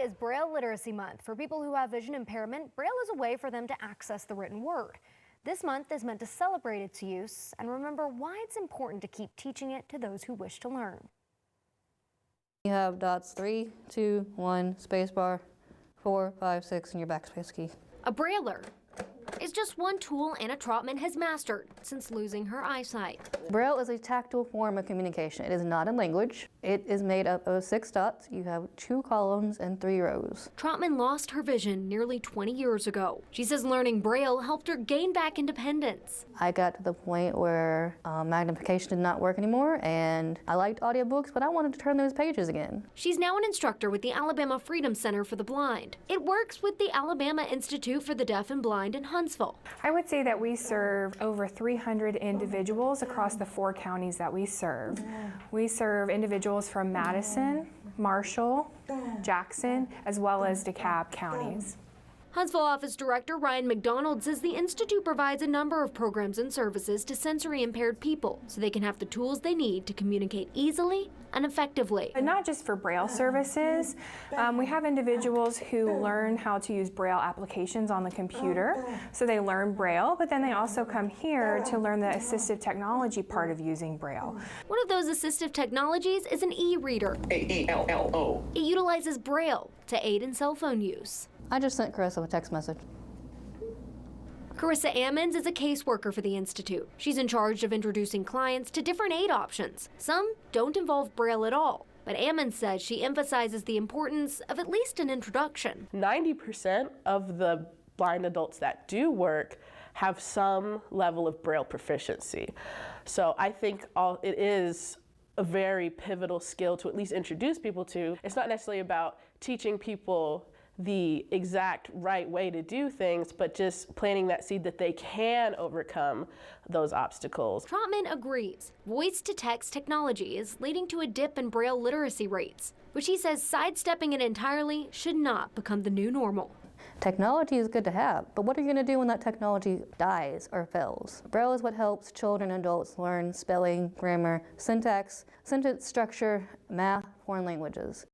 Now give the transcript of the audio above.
is Braille Literacy Month. For people who have vision impairment, Braille is a way for them to access the written word. This month is meant to celebrate its use and remember why it's important to keep teaching it to those who wish to learn. You have dots 3, 2, 1, spacebar, 4, 5, 6, and your backspace key. A Brailler is just one tool Anna Trotman has mastered since losing her eyesight. Braille is a tactile form of communication. It is not a language. It is made up of 6 dots. You have 2 columns and 3 rows. Trotman lost her vision nearly 20 years ago. She says learning Braille helped her gain back independence. I got to the point where magnification did not work anymore, and I liked audiobooks, but I wanted to turn those pages again. She's now an instructor with the Alabama Freedom Center for the Blind. It works with the Alabama Institute for the Deaf and Blind in Huntsville. I would say that we serve over 300 individuals across the 4 counties that we serve. We serve individuals from Madison, Marshall, Jackson, as well as DeKalb counties. Huntsville Office Director Ryan McDonald says the Institute provides a number of programs and services to sensory impaired people so they can have the tools they need to communicate easily and effectively. And not just for Braille services, we have individuals who learn how to use Braille applications on the computer. So they learn Braille, but then they also come here to learn the assistive technology part of using Braille. One of those assistive technologies is an e-reader. A-E-L-L-O. It utilizes Braille to aid in cell phone use. I just sent Carissa a text message. Carissa Ammons is a caseworker for the Institute. She's in charge of introducing clients to different aid options. Some don't involve Braille at all, but Ammons says she emphasizes the importance of at least an introduction. 90% of the blind adults that do work have some level of Braille proficiency. So I think it is a very pivotal skill to at least introduce people to. It's not necessarily about teaching people the exact right way to do things, but just planting that seed that they can overcome those obstacles. Trotman agrees. Voice-to-text technology is leading to a dip in Braille literacy rates, but she says sidestepping it entirely should not become the new normal. Technology is good to have, but what are you going to do when that technology dies or fails? Braille is what helps children and adults learn spelling, grammar, syntax, sentence structure, math, foreign languages.